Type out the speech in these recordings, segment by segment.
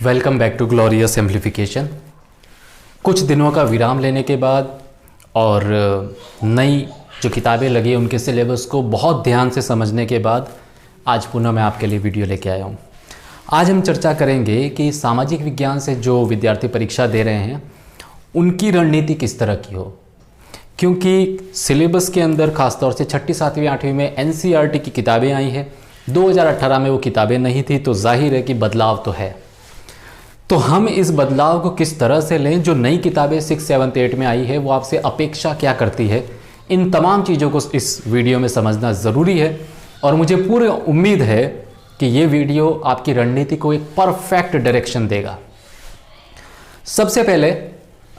Welcome back to glorious simplification. कुछ दिनों का विराम लेने के बाद और नई जो किताबें लगी उनके सिलेबस को बहुत ध्यान से समझने के बाद आज पुनः मैं आपके लिए वीडियो लेके आया हूँ। आज हम चर्चा करेंगे कि सामाजिक विज्ञान से जो विद्यार्थी परीक्षा दे रहे हैं उनकी रणनीति किस तरह की हो, क्योंकि सिलेबस के अंदर खासतौर से 6ठी 7वीं 8वीं में एनसीईआरटी की किताबें आई हैं। 2018 में वो किताबें नहीं थी, तो जाहिर है कि बदलाव तो है। तो हम इस बदलाव को किस तरह से लें, जो नई किताबें 6, 7, 8 में आई है वो आपसे अपेक्षा क्या करती है, इन तमाम चीज़ों को इस वीडियो में समझना ज़रूरी है। और मुझे पूरी उम्मीद है कि ये वीडियो आपकी रणनीति को एक परफेक्ट डायरेक्शन देगा। सबसे पहले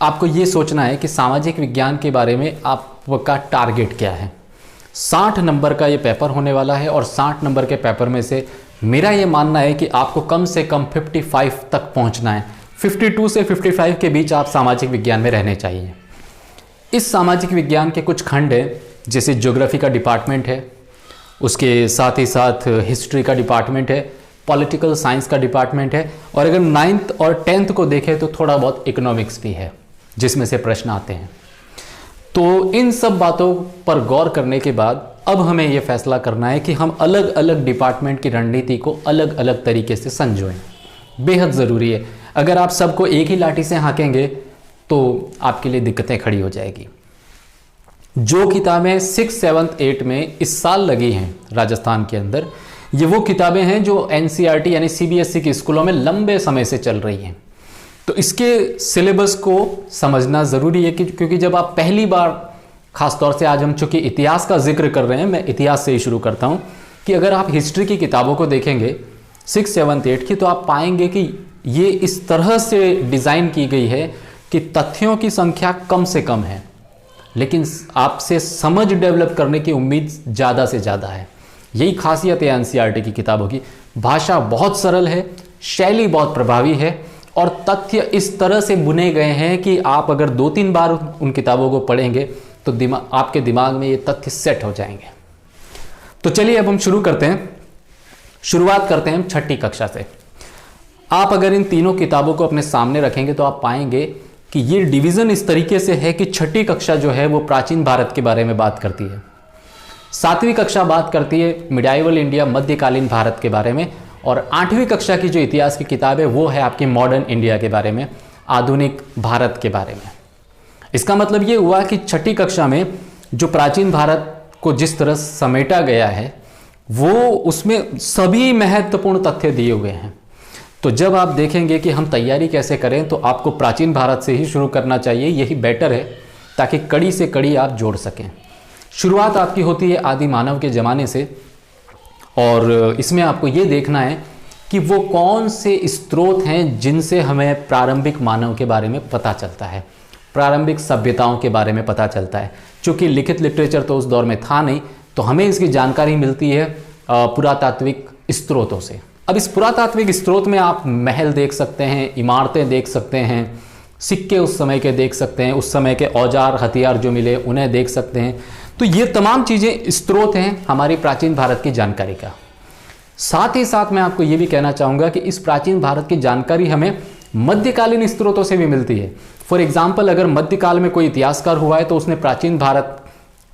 आपको ये सोचना है कि सामाजिक विज्ञान के बारे में आपका टारगेट क्या है। 60 नंबर का ये पेपर होने वाला है और 60 नंबर के पेपर में से मेरा ये मानना है कि आपको कम से कम 55 तक पहुंचना है। 52 से 55 के बीच आप सामाजिक विज्ञान में रहने चाहिए। इस सामाजिक विज्ञान के कुछ खंड हैं, जैसे ज्योग्राफी का डिपार्टमेंट है, उसके साथ ही साथ हिस्ट्री का डिपार्टमेंट है, पॉलिटिकल साइंस का डिपार्टमेंट है, और अगर 9th और 10th को देखें तो थोड़ा बहुत इकोनॉमिक्स भी है जिसमें से प्रश्न आते हैं। तो इन सब बातों पर गौर करने के बाद अब हमें यह फैसला करना है कि हम अलग अलग डिपार्टमेंट की रणनीति को अलग अलग तरीके से संजोएं। बेहद ज़रूरी है। अगर आप सबको एक ही लाठी से हाँकेंगे तो आपके लिए दिक्कतें खड़ी हो जाएगी। जो किताबें 6, 7, 8 में इस साल लगी हैं राजस्थान के अंदर, ये वो किताबें हैं जो एनसीईआरटी यानी सीबीएसई के स्कूलों में लंबे समय से चल रही हैं। तो इसके सिलेबस को समझना ज़रूरी है क्योंकि जब आप पहली बार, खासतौर से आज हम चूंकि इतिहास का जिक्र कर रहे हैं, मैं इतिहास से ही शुरू करता हूं कि अगर आप हिस्ट्री की किताबों को देखेंगे 6, 7, 8 की, तो आप पाएंगे कि ये इस तरह से डिज़ाइन की गई है कि तथ्यों की संख्या कम से कम है, लेकिन आपसे समझ डेवलप करने की उम्मीद ज़्यादा से ज़्यादा है। यही खासियत है एनसीईआरटी की किताबों की। भाषा बहुत सरल है, शैली बहुत प्रभावी है, और तथ्य इस तरह से बुने गए हैं कि आप अगर 2-3 बार उन किताबों को पढ़ेंगे तो आपके दिमाग में ये तथ्य सेट हो जाएंगे। तो चलिए अब हम शुरू करते हैं। शुरुआत करते हैं हम 6ठी कक्षा से। आप अगर इन तीनों किताबों को अपने सामने रखेंगे तो आप पाएंगे कि ये डिवीज़न इस तरीके से है कि 6ठी कक्षा जो है वो प्राचीन भारत के बारे में बात करती है, 7वीं कक्षा बात करती है मिडाइवल इंडिया, मध्यकालीन भारत के बारे में, और 8वीं कक्षा की जो इतिहास की किताब है वो है आपकी मॉडर्न इंडिया के बारे में, आधुनिक भारत के बारे में। इसका मतलब ये हुआ कि 6ठी कक्षा में जो प्राचीन भारत को जिस तरह समेटा गया है वो उसमें सभी महत्वपूर्ण तथ्य दिए हुए हैं। तो जब आप देखेंगे कि हम तैयारी कैसे करें तो आपको प्राचीन भारत से ही शुरू करना चाहिए, यही बेटर है, ताकि कड़ी से कड़ी आप जोड़ सकें। शुरुआत आपकी होती है आदि मानव के ज़माने से, और इसमें आपको ये देखना है कि वो कौन से स्रोत हैं जिनसे हमें प्रारंभिक मानव के बारे में पता चलता है, प्रारंभिक सभ्यताओं के बारे में पता चलता है। चूँकि लिखित लिटरेचर तो उस दौर में था नहीं, तो हमें इसकी जानकारी मिलती है पुरातात्विक स्रोतों से। अब इस पुरातात्विक स्रोत में आप महल देख सकते हैं, इमारतें देख सकते हैं, सिक्के उस समय के देख सकते हैं, उस समय के औजार हथियार जो मिले उन्हें देख सकते हैं। तो ये तमाम चीज़ें स्रोत हैं हमारी प्राचीन भारत की जानकारी का। साथ ही साथ मैं आपको ये भी कहना चाहूँगा कि इस प्राचीन भारत की जानकारी हमें मध्यकालीन स्रोतों से भी मिलती है। फॉर एग्जाम्पल, अगर मध्यकाल में कोई इतिहासकार हुआ है तो उसने प्राचीन भारत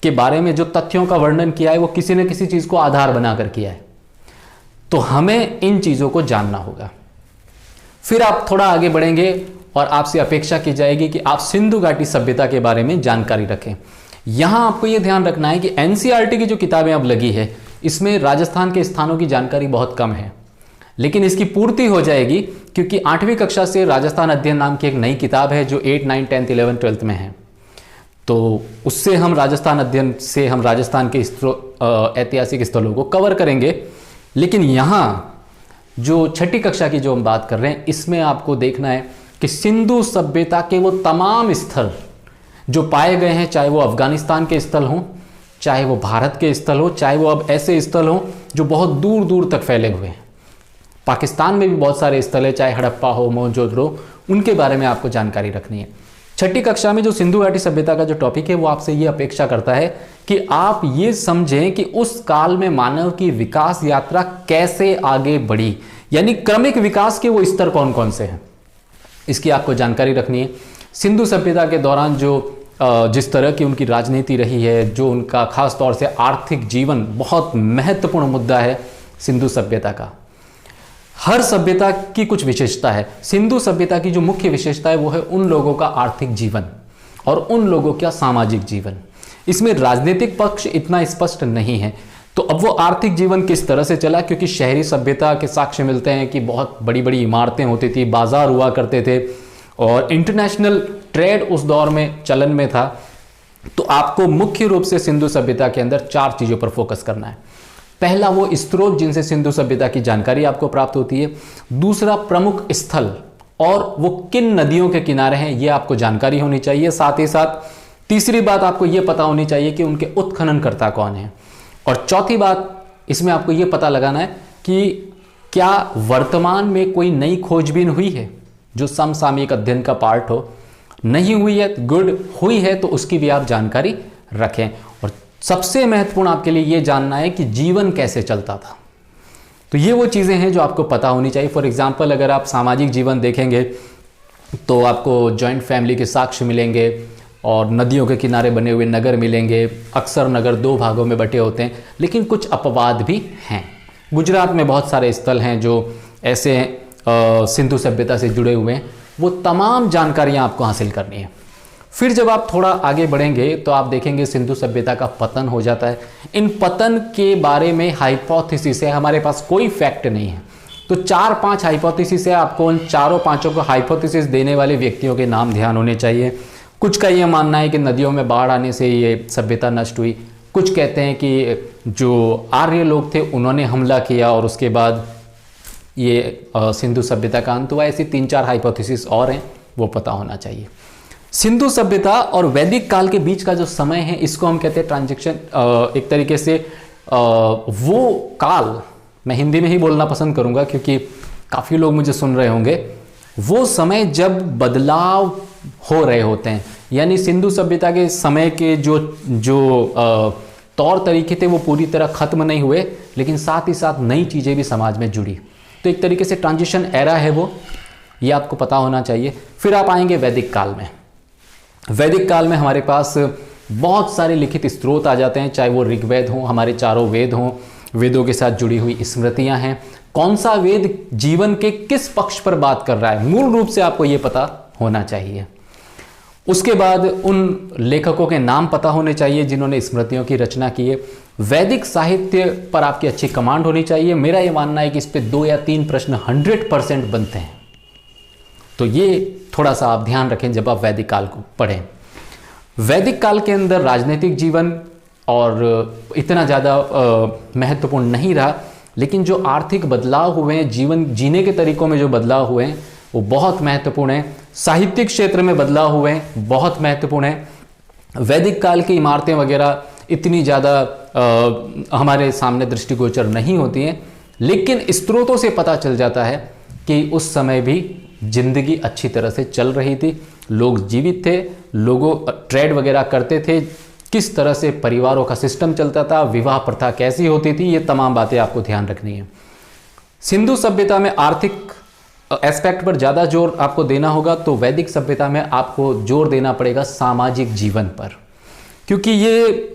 के बारे में जो तथ्यों का वर्णन किया है वो किसी न किसी चीज़ को आधार बनाकर किया है। तो हमें इन चीज़ों को जानना होगा। फिर आप थोड़ा आगे बढ़ेंगे और आपसे अपेक्षा की जाएगी कि आप सिंधु घाटी सभ्यता के बारे में जानकारी रखें। यहाँ आपको ये ध्यान रखना है कि एनसीईआरटी की जो किताबें अब लगी है इसमें राजस्थान के स्थानों की जानकारी बहुत कम है, लेकिन इसकी पूर्ति हो जाएगी क्योंकि 8वीं कक्षा से राजस्थान अध्ययन नाम की एक नई किताब है जो 8, 9, 10, 11, 12 में है। तो उससे हम राजस्थान अध्ययन से हम राजस्थान के ऐतिहासिक स्थलों को कवर करेंगे। लेकिन यहाँ जो 6ठी कक्षा की जो हम बात कर रहे हैं इसमें आपको देखना है कि सिंधु सभ्यता के वो तमाम स्थल जो पाए गए हैं, चाहे वो अफगानिस्तान के स्थल हों, चाहे वो भारत के स्थल हो, चाहे वो अब ऐसे स्थल हों जो बहुत दूर दूर तक फैले हुए हैं। पाकिस्तान में भी बहुत सारे स्थल है, चाहे हड़प्पा हो, मोहनजोदड़ो, उनके बारे में आपको जानकारी रखनी है। छठी कक्षा में जो सिंधु घाटी सभ्यता का जो टॉपिक है वो आपसे ये अपेक्षा करता है कि आप ये समझें कि उस काल में मानव की विकास यात्रा कैसे आगे बढ़ी, यानी क्रमिक विकास के वो स्तर कौन कौन से हैं, इसकी आपको जानकारी रखनी है। सिंधु सभ्यता के दौरान जो जिस तरह की उनकी राजनीति रही है, जो उनका खास तौर से आर्थिक जीवन बहुत महत्वपूर्ण मुद्दा है सिंधु सभ्यता का। हर सभ्यता की कुछ विशेषता है। सिंधु सभ्यता की जो मुख्य विशेषता है वो है उन लोगों का आर्थिक जीवन और उन लोगों का सामाजिक जीवन। इसमें राजनीतिक पक्ष इतना स्पष्ट नहीं है। तो अब वो आर्थिक जीवन किस तरह से चला, क्योंकि शहरी सभ्यता के साक्ष्य मिलते हैं कि बहुत बड़ी बड़ी इमारतें होती थी, बाजार हुआ करते थे और इंटरनेशनल ट्रेड उस दौर में चलन में था। तो आपको मुख्य रूप से सिंधु सभ्यता के अंदर 4 चीज़ों पर फोकस करना है। पहला वो स्रोत जिनसे सिंधु सभ्यता की जानकारी आपको प्राप्त होती है। दूसरा प्रमुख स्थल और वो किन नदियों के किनारे हैं ये आपको जानकारी होनी चाहिए। साथ ही साथ तीसरी बात आपको ये पता होनी चाहिए कि उनके उत्खननकर्ता कौन हैं। और चौथी बात इसमें आपको ये पता लगाना है कि क्या वर्तमान में कोई नई खोजबीन हुई है जो समसामयिक अध्ययन का पार्ट हो। नहीं हुई है गुड, हुई है तो उसकी भी आप जानकारी रखें। और सबसे महत्वपूर्ण आपके लिए ये जानना है कि जीवन कैसे चलता था। तो ये वो चीज़ें हैं जो आपको पता होनी चाहिए। फॉर एग्जाम्पल अगर आप सामाजिक जीवन देखेंगे तो आपको जॉइंट फैमिली के साक्ष्य मिलेंगे और नदियों के किनारे बने हुए नगर मिलेंगे। अक्सर नगर 2 भागों में बटे होते हैं, लेकिन कुछ अपवाद भी हैं। गुजरात में बहुत सारे स्थल हैं जो ऐसे सिंधु सभ्यता से जुड़े हुए हैं। वो तमाम जानकारियाँ आपको हासिल करनी है। फिर जब आप थोड़ा आगे बढ़ेंगे तो आप देखेंगे सिंधु सभ्यता का पतन हो जाता है। इन पतन के बारे में हाइपोथेसिस है, हमारे पास कोई फैक्ट नहीं है। तो 4-5 हाइपोथेसिस है। आपको उन 4-5 को हाइपोथेसिस देने वाले व्यक्तियों के नाम ध्यान होने चाहिए। कुछ का ये मानना है कि नदियों में बाढ़ आने से ये सभ्यता नष्ट हुई। कुछ कहते हैं कि जो आर्य लोग थे उन्होंने हमला किया और उसके बाद ये सिंधु सभ्यता का अंत हुआ। ऐसी 3-4 हाइपोथेसिस और हैं, वो पता होना चाहिए। सिंधु सभ्यता और वैदिक काल के बीच का जो समय है इसको हम कहते हैं ट्रांजिशन। एक तरीके से वो काल, मैं हिंदी में ही बोलना पसंद करूंगा क्योंकि काफ़ी लोग मुझे सुन रहे होंगे, वो समय जब बदलाव हो रहे होते हैं। यानी सिंधु सभ्यता के समय के जो तौर तरीके थे वो पूरी तरह खत्म नहीं हुए, लेकिन साथ ही साथ नई चीज़ें भी समाज में जुड़ी। तो एक तरीके से ट्रांजिशन एरा है वो, ये आपको पता होना चाहिए। फिर आप आएंगे वैदिक काल में। वैदिक काल में हमारे पास बहुत सारे लिखित स्रोत आ जाते हैं, चाहे वो ऋग्वेद हों, हमारे 4 वेद हों, वेदों के साथ जुड़ी हुई स्मृतियां हैं। कौन सा वेद जीवन के किस पक्ष पर बात कर रहा है, मूल रूप से आपको ये पता होना चाहिए। उसके बाद उन लेखकों के नाम पता होने चाहिए जिन्होंने स्मृतियों की रचना की है। वैदिक साहित्य पर आपकी अच्छी कमांड होनी चाहिए। मेरा ये मानना है कि इस पे 2 या 3 प्रश्न 100% बनते हैं। तो ये थोड़ा सा आप ध्यान रखें जब आप वैदिक काल को पढ़ें। वैदिक काल के अंदर राजनीतिक जीवन और इतना ज़्यादा महत्वपूर्ण नहीं रहा, लेकिन जो आर्थिक बदलाव हुए हैं, जीवन जीने के तरीकों में जो बदलाव हुए हैं वो बहुत महत्वपूर्ण है। साहित्यिक क्षेत्र में बदलाव हुए हैं, बहुत महत्वपूर्ण है। वैदिक काल की इमारतें वगैरह इतनी ज़्यादा हमारे सामने दृष्टिगोचर नहीं होती हैं, लेकिन स्रोतों से पता चल जाता है कि उस समय भी जिंदगी अच्छी तरह से चल रही थी, लोग जीवित थे, लोगों ट्रेड वगैरह करते थे, किस तरह से परिवारों का सिस्टम चलता था, विवाह प्रथा कैसी होती थी, ये तमाम बातें आपको ध्यान रखनी है। सिंधु सभ्यता में आर्थिक एस्पेक्ट पर ज़्यादा जोर आपको देना होगा, तो वैदिक सभ्यता में आपको जोर देना पड़ेगा सामाजिक जीवन पर, क्योंकि ये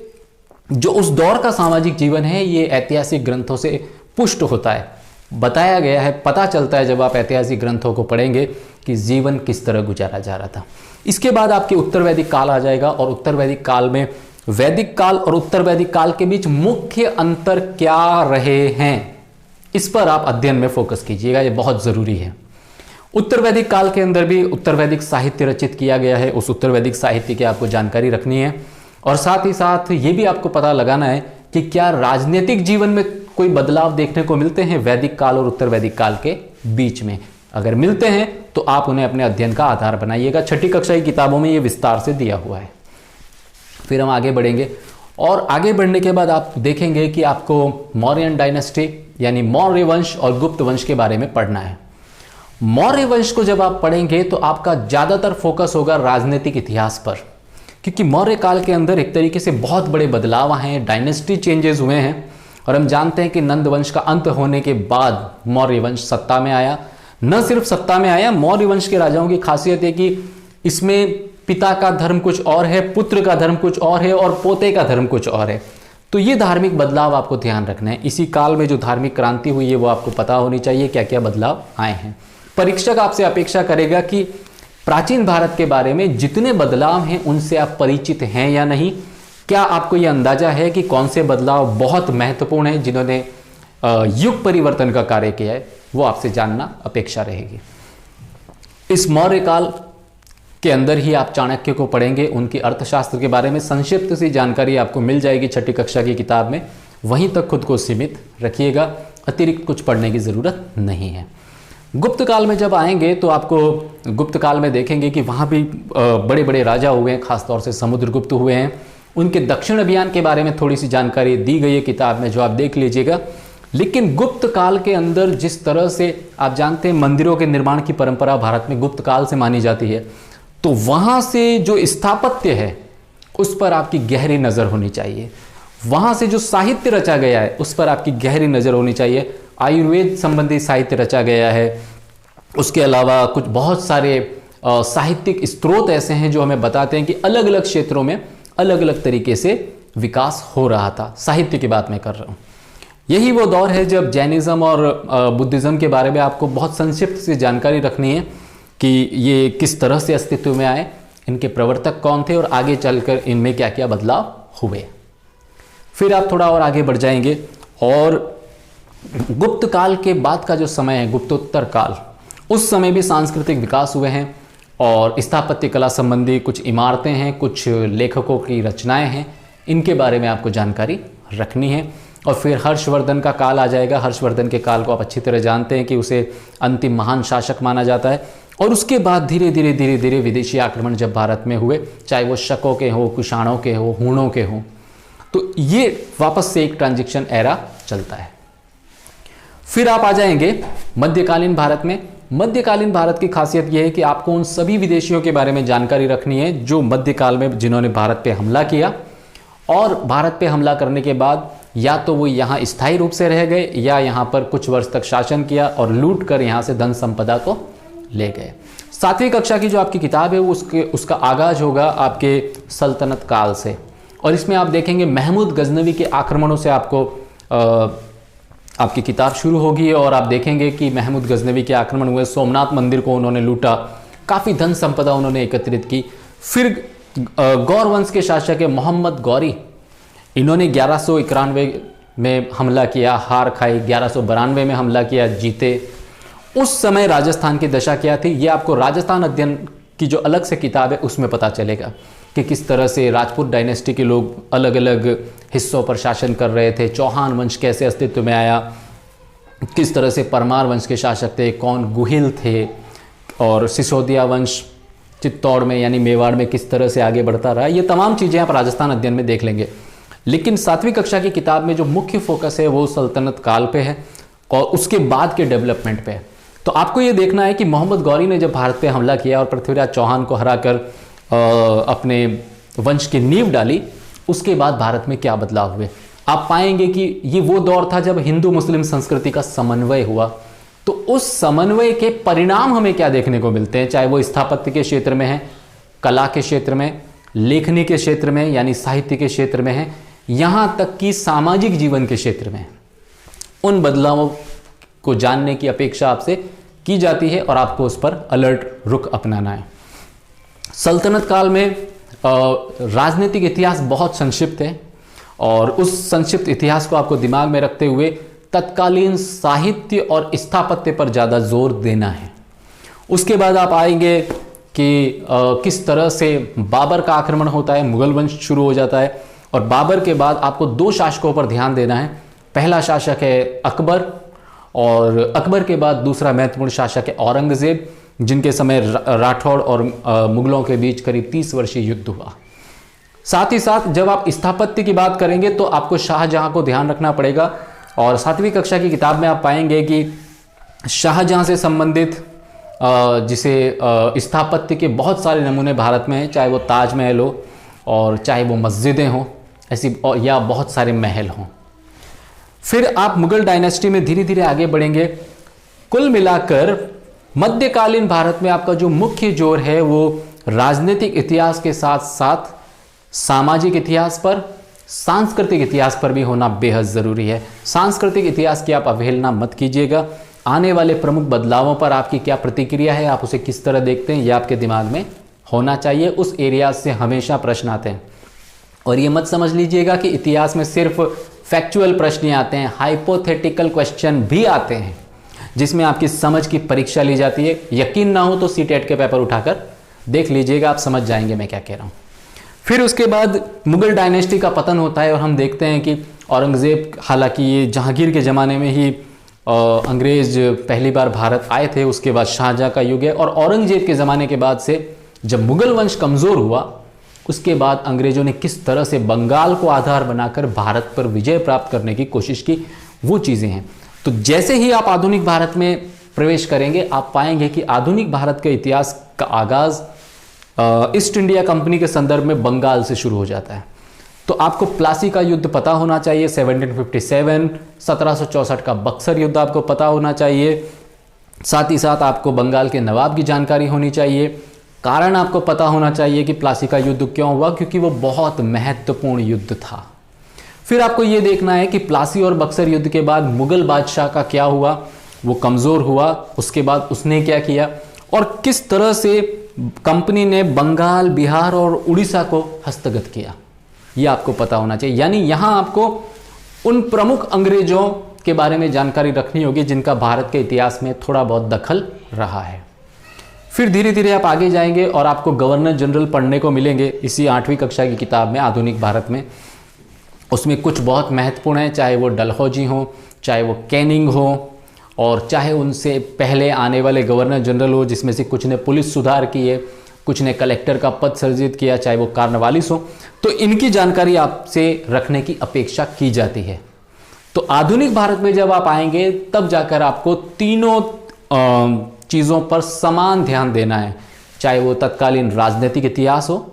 जो उस दौर का सामाजिक जीवन है ये ऐतिहासिक ग्रंथों से पुष्ट होता है, बताया गया है, पता चलता है जब आप ऐतिहासिक ग्रंथों को पढ़ेंगे कि जीवन किस तरह गुजारा जा रहा था। इसके बाद आपके उत्तर वैदिक काल आ जाएगा और उत्तर वैदिक काल में वैदिक काल और उत्तर वैदिक काल के बीच मुख्य अंतर क्या रहे हैं, इस पर आप अध्ययन में फोकस कीजिएगा, ये बहुत ज़रूरी है। उत्तर वैदिक काल के अंदर भी उत्तर वैदिक साहित्य रचित किया गया है, उस उत्तर वैदिक साहित्य की आपको जानकारी रखनी है और साथ ही साथ ये भी आपको पता लगाना है कि क्या राजनीतिक जीवन में कोई बदलाव देखने को मिलते हैं वैदिक काल और उत्तर वैदिक काल के बीच में। अगर मिलते हैं तो आप उन्हें अपने अध्ययन का आधार बनाइएगा। छठी कक्षा की किताबों में ये विस्तार से दिया हुआ है। फिर हम आगे बढ़ेंगे और आगे बढ़ने के बाद आप देखेंगे कि आपको मौर्यन डायनेस्टी यानी मौर्य वंश और गुप्त वंश के बारे में पढ़ना है। मौर्य वंश को जब आप पढ़ेंगे तो आपका ज़्यादातर फोकस होगा राजनीतिक इतिहास पर, क्योंकि मौर्य काल के अंदर एक तरीके से बहुत बड़े बदलाव आए हैं, डायनेस्टी चेंजेस हुए हैं। और हम जानते हैं कि नंद वंश का अंत होने के बाद मौर्य वंश सत्ता में आया। न सिर्फ सत्ता में आया, मौर्य वंश के राजाओं की खासियत है कि इसमें पिता का धर्म कुछ और है, पुत्र का धर्म कुछ और है और पोते का धर्म कुछ और है। तो ये धार्मिक बदलाव आपको ध्यान रखना है। इसी काल में जो धार्मिक क्रांति हुई है वो आपको पता होनी चाहिए, क्या क्या बदलाव आए हैं। परीक्षक आपसे अपेक्षा करेगा कि प्राचीन भारत के बारे में जितने बदलाव हैं उनसे आप परिचित हैं या नहीं। क्या आपको यह अंदाजा है कि कौन से बदलाव बहुत महत्वपूर्ण हैं, जिन्होंने युग परिवर्तन का कार्य किया है, वो आपसे जानना अपेक्षा रहेगी। इस मौर्य काल के अंदर ही आप चाणक्य को पढ़ेंगे, उनकी अर्थशास्त्र के बारे में संक्षिप्त सी जानकारी आपको मिल जाएगी छठी कक्षा की किताब में। वहीं तक खुद को सीमित रखिएगा, अतिरिक्त कुछ पढ़ने की ज़रूरत नहीं है। गुप्त काल में जब आएंगे तो आपको गुप्त काल में देखेंगे कि वहाँ भी बड़े बड़े राजा हुए हैं, खासतौर से समुद्रगुप्त हुए हैं। उनके दक्षिण अभियान के बारे में थोड़ी सी जानकारी दी गई है किताब में, जो आप देख लीजिएगा। लेकिन गुप्त काल के अंदर जिस तरह से आप जानते हैं मंदिरों के निर्माण की परंपरा भारत में गुप्त काल से मानी जाती है, तो वहाँ से जो स्थापत्य है उस पर आपकी गहरी नज़र होनी चाहिए। वहाँ से जो साहित्य रचा गया है उस पर आपकी गहरी नज़र होनी चाहिए। आयुर्वेद संबंधी साहित्य रचा गया है, उसके अलावा कुछ बहुत सारे साहित्यिक स्रोत ऐसे हैं जो हमें बताते हैं कि अलग अलग क्षेत्रों में अलग अलग तरीके से विकास हो रहा था। साहित्य की बात मैं कर रहा हूँ। यही वो दौर है जब जैनिज़्म और बुद्धिज़्म के बारे में आपको बहुत संक्षिप्त से जानकारी रखनी है कि ये किस तरह से अस्तित्व में आए, इनके प्रवर्तक कौन थे और आगे चलकर इनमें क्या क्या बदलाव हुए। फिर आप थोड़ा और आगे बढ़ जाएंगे और गुप्त काल के बाद का जो समय है, गुप्तोत्तर काल, उस समय भी सांस्कृतिक विकास हुए हैं और स्थापत्य कला संबंधी कुछ इमारतें हैं, कुछ लेखकों की रचनाएं हैं, इनके बारे में आपको जानकारी रखनी है। और फिर हर्षवर्धन का काल आ जाएगा। हर्षवर्धन के काल को आप अच्छी तरह जानते हैं कि उसे अंतिम महान शासक माना जाता है। और उसके बाद धीरे धीरे धीरे धीरे विदेशी आक्रमण जब भारत में हुए, चाहे वो शकों के हो, कुषाणों के हो, हूणों के हो, तो ये वापस से एक ट्रांजिशन एरा चलता है। फिर आप आ जाएंगे मध्यकालीन भारत में। मध्यकालीन भारत की खासियत यह है कि आपको उन सभी विदेशियों के बारे में जानकारी रखनी है जो मध्यकाल में जिन्होंने भारत पे हमला किया, और भारत पे हमला करने के बाद या तो वो यहाँ स्थायी रूप से रह गए या यहाँ पर कुछ वर्ष तक शासन किया और लूट कर यहाँ से धन संपदा को ले गए। 7वीं कक्षा की जो आपकी किताब है उसका आगाज होगा आपके सल्तनत काल से, और इसमें आप देखेंगे महमूद गजनवी के आक्रमणों से आपकी किताब शुरू होगी। और आप देखेंगे कि महमूद गजनवी के आक्रमण हुए, सोमनाथ मंदिर को उन्होंने लूटा, काफ़ी धन संपदा उन्होंने एकत्रित की। फिर गौर वंश के शासक है मोहम्मद गौरी, इन्होंने 1191 में हमला किया, हार खाई, 1192 में हमला किया, जीते। उस समय राजस्थान की दशा क्या थी, ये आपको राजस्थान अध्ययन की जो अलग से किताब है उसमें पता चलेगा कि किस तरह से राजपूत डायनेस्टी के लोग अलग अलग हिस्सों पर शासन कर रहे थे, चौहान वंश कैसे अस्तित्व में आया, किस तरह से परमार वंश के शासक थे, कौन गुहिल थे, और सिसोदिया वंश चित्तौड़ में यानी मेवाड़ में किस तरह से आगे बढ़ता रहा। ये तमाम चीज़ें आप राजस्थान अध्ययन में देख लेंगे। लेकिन 7वीं कक्षा की किताब में जो मुख्य फोकस है वो सल्तनत काल पे है और उसके बाद के डेवलपमेंट पे है। तो आपको ये देखना है कि मोहम्मद गौरी ने जब भारत पे हमला किया और पृथ्वीराज चौहान को हराकर अपने वंश की नींव डाली, उसके बाद भारत में क्या बदलाव हुए। आप पाएंगे कि ये वो दौर था जब हिंदू मुस्लिम संस्कृति का समन्वय हुआ। तो उस समन्वय के परिणाम हमें क्या देखने को मिलते हैं, चाहे वो स्थापत्य के क्षेत्र में है, कला के क्षेत्र में, लेखनी के क्षेत्र में यानी साहित्य के क्षेत्र में है, यहाँ तक कि सामाजिक जीवन के क्षेत्र में। उन बदलावों को जानने की अपेक्षा आपसे की जाती है और आपको उस पर अलर्ट रुख अपनाना है। सल्तनत काल में राजनीतिक इतिहास बहुत संक्षिप्त है और उस संक्षिप्त इतिहास को आपको दिमाग में रखते हुए तत्कालीन साहित्य और स्थापत्य पर ज़्यादा जोर देना है। उसके बाद आप आएंगे कि किस तरह से बाबर का आक्रमण होता है, मुगल वंश शुरू हो जाता है, और बाबर के बाद आपको 2 शासकों पर ध्यान देना है। पहला शासक है अकबर और अकबर के बाद दूसरा महत्वपूर्ण शासक है औरंगजेब, जिनके समय राठौड़ और मुगलों के बीच करीब 30 वर्षीय युद्ध हुआ। साथ ही साथ जब आप स्थापत्य की बात करेंगे तो आपको शाहजहां को ध्यान रखना पड़ेगा, और 7वीं कक्षा की किताब में आप पाएंगे कि शाहजहां से संबंधित जिसे स्थापत्य के बहुत सारे नमूने भारत में हैं, चाहे वो ताजमहल हो और चाहे वो मस्जिदें हों ऐसी, या बहुत सारे महल हों। फिर आप मुगल डायनेस्टी में धीरे धीरे आगे बढ़ेंगे। कुल मिलाकर मध्यकालीन भारत में आपका जो मुख्य जोर है वो राजनीतिक इतिहास के साथ साथ सामाजिक इतिहास पर, सांस्कृतिक इतिहास पर भी होना बेहद ज़रूरी है। सांस्कृतिक इतिहास की आप अवहेलना मत कीजिएगा। आने वाले प्रमुख बदलावों पर आपकी क्या प्रतिक्रिया है, आप उसे किस तरह देखते हैं, यह आपके दिमाग में होना चाहिए। उस एरिया से हमेशा प्रश्न आते हैं और ये मत समझ लीजिएगा कि इतिहास में सिर्फ फैक्चुअल प्रश्न आते हैं, हाइपोथेटिकल क्वेश्चन भी आते हैं जिसमें आपकी समझ की परीक्षा ली जाती है। यकीन ना हो तो सीटेट के पेपर उठाकर देख लीजिएगा, आप समझ जाएंगे मैं क्या कह रहा हूँ। फिर उसके बाद मुगल डायनेस्टी का पतन होता है और हम देखते हैं कि औरंगज़ेब, हालांकि ये जहांगीर के ज़माने में ही अंग्रेज़ पहली बार भारत आए थे, उसके बाद शाहजहाँ का युग है और औरंगज़ेब के ज़माने के बाद से जब मुगल वंश कमज़ोर हुआ उसके बाद अंग्रेज़ों ने किस तरह से बंगाल को आधार बनाकर भारत पर विजय प्राप्त करने की कोशिश की, वो चीज़ें हैं। तो जैसे ही आप आधुनिक भारत में प्रवेश करेंगे आप पाएंगे कि आधुनिक भारत के इतिहास का आगाज़ ईस्ट इंडिया कंपनी के संदर्भ में बंगाल से शुरू हो जाता है। तो आपको प्लासी का युद्ध पता होना चाहिए 1757, 1764 का बक्सर युद्ध आपको पता होना चाहिए। साथ ही साथ आपको बंगाल के नवाब की जानकारी होनी चाहिए। कारण आपको पता होना चाहिए कि प्लासी का युद्ध क्यों हुआ, क्योंकि वो बहुत महत्वपूर्ण युद्ध था। फिर आपको ये देखना है कि प्लासी और बक्सर युद्ध के बाद मुगल बादशाह का क्या हुआ, वो कमज़ोर हुआ, उसके बाद उसने क्या किया और किस तरह से कंपनी ने बंगाल, बिहार और उड़ीसा को हस्तगत किया, ये आपको पता होना चाहिए। यानी यहाँ आपको उन प्रमुख अंग्रेजों के बारे में जानकारी रखनी होगी जिनका भारत के इतिहास में थोड़ा बहुत दखल रहा है। फिर धीरे धीरे आप आगे जाएंगे और आपको गवर्नर जनरल पढ़ने को मिलेंगे इसी 8वीं कक्षा की किताब में, आधुनिक भारत में। उसमें कुछ बहुत महत्वपूर्ण है, चाहे वो डलहौजी हो, चाहे वो कैनिंग हो और चाहे उनसे पहले आने वाले गवर्नर जनरल हो, जिसमें से कुछ ने पुलिस सुधार किए, कुछ ने कलेक्टर का पद सृजित किया, चाहे वो कार्नवालिस हो। तो इनकी जानकारी आपसे रखने की अपेक्षा की जाती है। तो आधुनिक भारत में जब आप आएंगे तब जाकर आपको तीनों चीज़ों पर समान ध्यान देना है, चाहे वो तत्कालीन राजनीतिक इतिहास हो,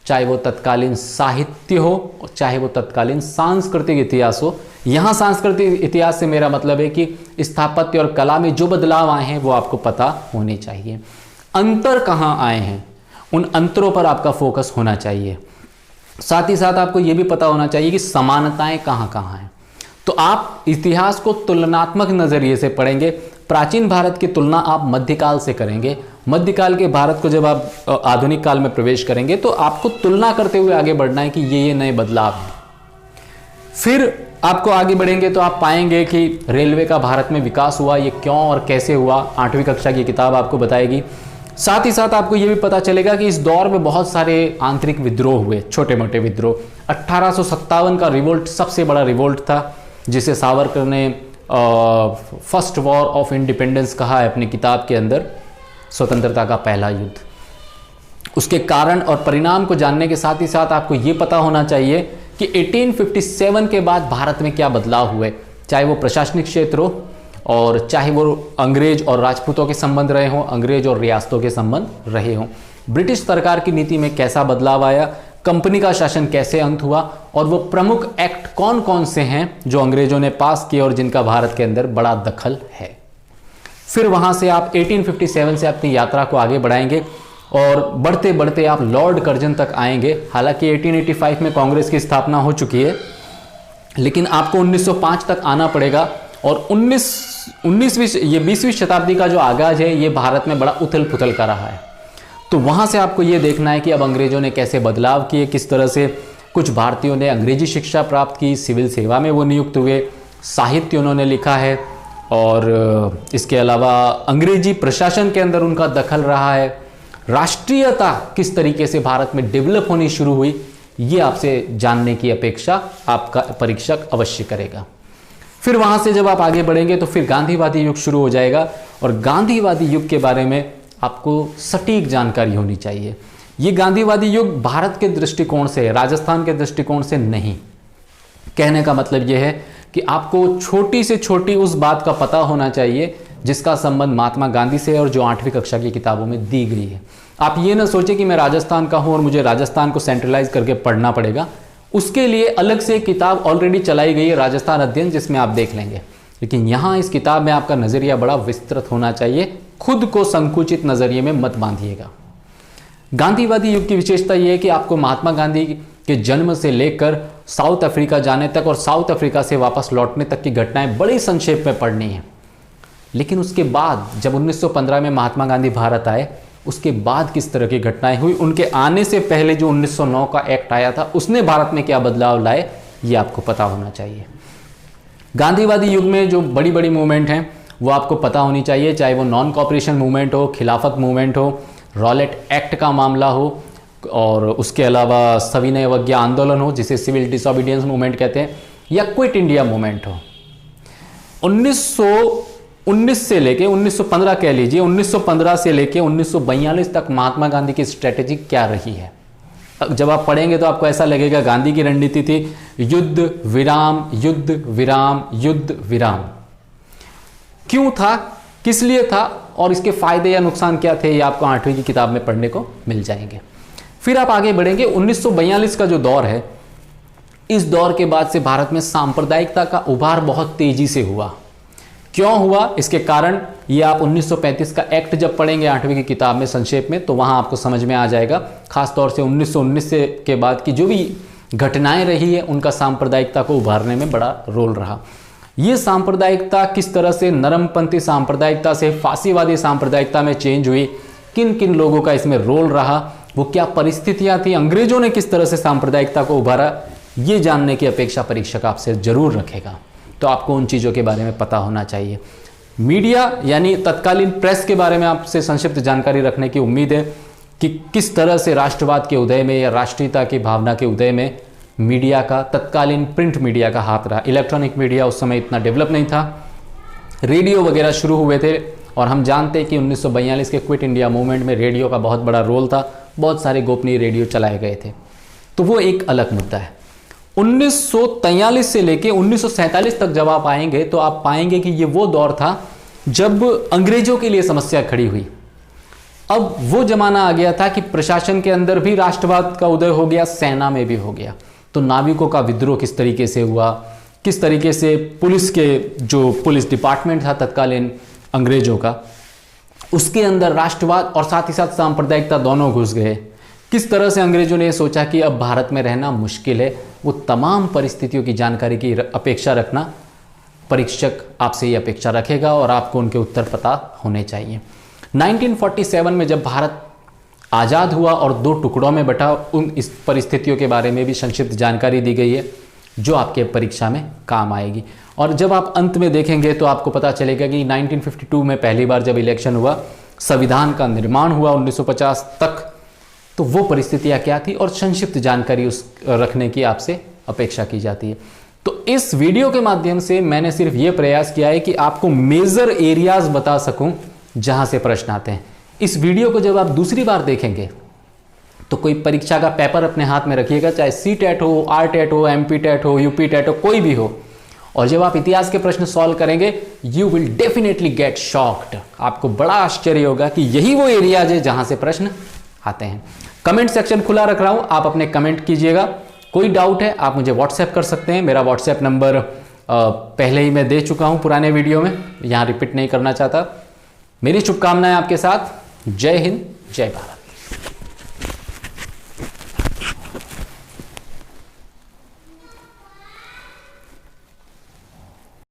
चाहे वो तत्कालीन साहित्य हो, चाहे वो तत्कालीन सांस्कृतिक इतिहास हो। यहाँ सांस्कृतिक इतिहास से मेरा मतलब है कि स्थापत्य और कला में जो बदलाव आए हैं वो आपको पता होने चाहिए। अंतर कहाँ आए हैं, उन अंतरों पर आपका फोकस होना चाहिए। साथ ही साथ आपको ये भी पता होना चाहिए कि समानताएं कहाँ कहाँ हैं। तो आप इतिहास को तुलनात्मक नज़रिए से पढ़ेंगे। प्राचीन भारत की तुलना आप मध्यकाल से करेंगे। मध्यकाल के भारत को जब आप आधुनिक काल में प्रवेश करेंगे तो आपको तुलना करते हुए आगे बढ़ना है कि ये नए बदलाव हैं। फिर आपको आगे बढ़ेंगे तो आप पाएंगे कि रेलवे का भारत में विकास हुआ, ये क्यों और कैसे हुआ, 8वीं कक्षा की किताब आपको बताएगी। साथ ही साथ आपको ये भी पता चलेगा कि इस दौर में बहुत सारे आंतरिक विद्रोह हुए, छोटे मोटे विद्रोह। 1857 का रिवोल्ट सबसे बड़ा रिवोल्ट था, जिसे सावरकर ने फर्स्ट वॉर ऑफ इंडिपेंडेंस कहा है अपनी किताब के अंदर, स्वतंत्रता का पहला युद्ध। उसके कारण और परिणाम को जानने के साथ ही साथ आपको ये पता होना चाहिए कि 1857 के बाद भारत में क्या बदलाव हुए, चाहे वो प्रशासनिक क्षेत्र हो और चाहे वो अंग्रेज और राजपूतों के संबंध रहे हों, अंग्रेज और रियासतों के संबंध रहे हों। ब्रिटिश सरकार की नीति में कैसा बदलाव आया, कंपनी का शासन कैसे अंत हुआ और वो प्रमुख एक्ट कौन कौन से हैं जो अंग्रेजों ने पास किए और जिनका भारत के अंदर बड़ा दखल है। फिर वहां से आप 1857 से अपनी यात्रा को आगे बढ़ाएंगे और बढ़ते बढ़ते आप लॉर्ड कर्जन तक आएंगे। हालांकि 1885 में कांग्रेस की स्थापना हो चुकी है, लेकिन आपको 1905 तक आना पड़ेगा और 20वीं शताब्दी का जो आगाज है ये भारत में बड़ा उथल पुथल का रहा है। तो वहाँ से आपको ये देखना है कि अब अंग्रेजों ने कैसे बदलाव किए, किस तरह से कुछ भारतीयों ने अंग्रेजी शिक्षा प्राप्त की, सिविल सेवा में वो नियुक्त हुए, साहित्य उन्होंने लिखा है और इसके अलावा अंग्रेजी प्रशासन के अंदर उनका दखल रहा है। राष्ट्रीयता किस तरीके से भारत में डेवलप होनी शुरू हुई, ये आपसे जानने की अपेक्षा आपका परीक्षक अवश्य करेगा। फिर वहाँ से जब आप आगे बढ़ेंगे तो फिर गांधीवादी युग शुरू हो जाएगा और गांधीवादी युग के बारे में आपको सटीक जानकारी होनी चाहिए। ये गांधीवादी युग भारत के दृष्टिकोण से, राजस्थान के दृष्टिकोण से नहीं। कहने का मतलब यह है कि आपको छोटी से छोटी उस बात का पता होना चाहिए जिसका संबंध महात्मा गांधी से है और जो 8वीं कक्षा की किताबों में दी गई है। आप ये ना सोचें कि मैं राजस्थान का हूँ और मुझे राजस्थान को सेंट्रलाइज करके पढ़ना पड़ेगा, उसके लिए अलग से एक किताब ऑलरेडी चलाई गई है, राजस्थान अध्ययन, जिसमें आप देख लेंगे। लेकिन यहाँ इस किताब में आपका नज़रिया बड़ा विस्तृत होना चाहिए, खुद को संकुचित नज़रिए में मत बांधिएगा। गांधीवादी युग की विशेषता यह है कि आपको महात्मा गांधी के जन्म से लेकर साउथ अफ्रीका जाने तक और साउथ अफ्रीका से वापस लौटने तक की घटनाएं बड़ी संक्षेप में पढ़नी है। लेकिन उसके बाद जब 1915 में महात्मा गांधी भारत आए, उसके बाद किस तरह की घटनाएं हुई, उनके आने से पहले जो 1909 का एक्ट आया था उसने भारत में क्या बदलाव लाए, ये आपको पता होना चाहिए। गांधीवादी युग में जो बड़ी बड़ी मूवमेंट हैं वो आपको पता होनी चाहिए, चाहे वो नॉन कॉपरेशन मूवमेंट हो, खिलाफत मूवमेंट हो, रॉलेट एक्ट का मामला हो, और उसके अलावा सविनय अवज्ञा आंदोलन हो जिसे सिविल डिसोबीडियंस मूवमेंट कहते हैं, या क्विट इंडिया मूवमेंट हो। 1919 से लेके 1915 कह लीजिए, 1915 से लेके 1942 तक महात्मा गांधी की स्ट्रेटेजी क्या रही है। जब आप पढ़ेंगे तो आपको ऐसा लगेगा गांधी की रणनीति थी युद्ध विराम युद्ध विराम युद्ध विराम। क्यों था, किस लिए था और इसके फायदे या नुकसान क्या थे, ये आपको 8वीं की किताब में पढ़ने को मिल जाएंगे। फिर आप आगे बढ़ेंगे। 1942 का जो दौर है, इस दौर के बाद से भारत में सांप्रदायिकता का उभार बहुत तेजी से हुआ। क्यों हुआ, इसके कारण ये आप 1935 का एक्ट जब पढ़ेंगे 8वीं की किताब में संक्षेप में, तो वहां आपको समझ में आ जाएगा। खासतौर से 1919 से के बाद की जो भी घटनाएं रही है उनका सांप्रदायिकता को उभारने में बड़ा रोल रहा। ये सांप्रदायिकता किस तरह से नरमपंथी सांप्रदायिकता से फांसीवादी सांप्रदायिकता में चेंज हुई, किन किन लोगों का इसमें रोल रहा, वो क्या परिस्थितियां थी, अंग्रेजों ने किस तरह से सांप्रदायिकता को उभारा, ये जानने की अपेक्षा परीक्षक आपसे जरूर रखेगा। तो आपको उन चीज़ों के बारे में पता होना चाहिए। मीडिया यानी तत्कालीन प्रेस के बारे में आपसे संक्षिप्त जानकारी रखने की उम्मीद है कि किस तरह से राष्ट्रवाद के उदय में या राष्ट्रीयता की भावना के उदय में मीडिया का, तत्कालीन प्रिंट मीडिया का हाथ रहा। इलेक्ट्रॉनिक मीडिया उस समय इतना डेवलप नहीं था, रेडियो वगैरह शुरू हुए थे, और हम जानते हैं कि 1942 के क्विट इंडिया मूवमेंट में रेडियो का बहुत बड़ा रोल था, बहुत सारे गोपनीय रेडियो चलाए गए थे। तो वो एक अलग मुद्दा है। 1943 से लेके 1947 तक जब आप आएंगे तो आप पाएंगे कि ये वो दौर था जब अंग्रेजों के लिए समस्या खड़ी हुई। अब वो जमाना आ गया था कि प्रशासन के अंदर भी राष्ट्रवाद का उदय हो गया, सेना में भी हो गया। तो नाविकों का विद्रोह किस तरीके से हुआ, किस तरीके से पुलिस के जो पुलिस डिपार्टमेंट था तत्कालीन अंग्रेजों का, उसके अंदर राष्ट्रवाद और साथ ही साथ सांप्रदायिकता दोनों घुस गए। किस तरह से अंग्रेजों ने सोचा कि अब भारत में रहना मुश्किल है, वो तमाम परिस्थितियों की जानकारी की अपेक्षा रखना परीक्षक आपसे ये अपेक्षा रखेगा और आपको उनके उत्तर पता होने चाहिए। 1947 में जब भारत आज़ाद हुआ और दो टुकड़ों में बटा, उन इस परिस्थितियों के बारे में भी संक्षिप्त जानकारी दी गई है जो आपके परीक्षा में काम आएगी। और जब आप अंत में देखेंगे तो आपको पता चलेगा कि 1952 में पहली बार जब इलेक्शन हुआ, संविधान का निर्माण हुआ 1950 तक, तो वो परिस्थितियाँ क्या थी और संक्षिप्त जानकारी उस रखने की आपसे अपेक्षा की जाती है। तो इस वीडियो के माध्यम से मैंने सिर्फ ये प्रयास किया है कि आपको मेजर एरियाज बता सकूं जहां से प्रश्न आते हैं। इस वीडियो को जब आप दूसरी बार देखेंगे तो कोई परीक्षा का पेपर अपने हाथ में रखिएगा, चाहे CTET हो, RTET हो, MPTET हो, UPTET हो, कोई भी हो, और जब आप इतिहास के प्रश्न सॉल्व करेंगे you will definitely get shocked. आपको बड़ा आश्चर्य होगा कि यही वो एरियाज है जहां से प्रश्न आते हैं। कमेंट सेक्शन खुला रख रहा हूं, आप अपने कमेंट कीजिएगा। कोई डाउट है आप मुझे व्हाट्सएप कर सकते हैं। मेरा व्हाट्सएप नंबर पहले ही मैं दे चुका हूं पुराने वीडियो में, यहां रिपीट नहीं करना चाहता। मेरी शुभकामनाएं आपके साथ। जय हिंद, जय भारत।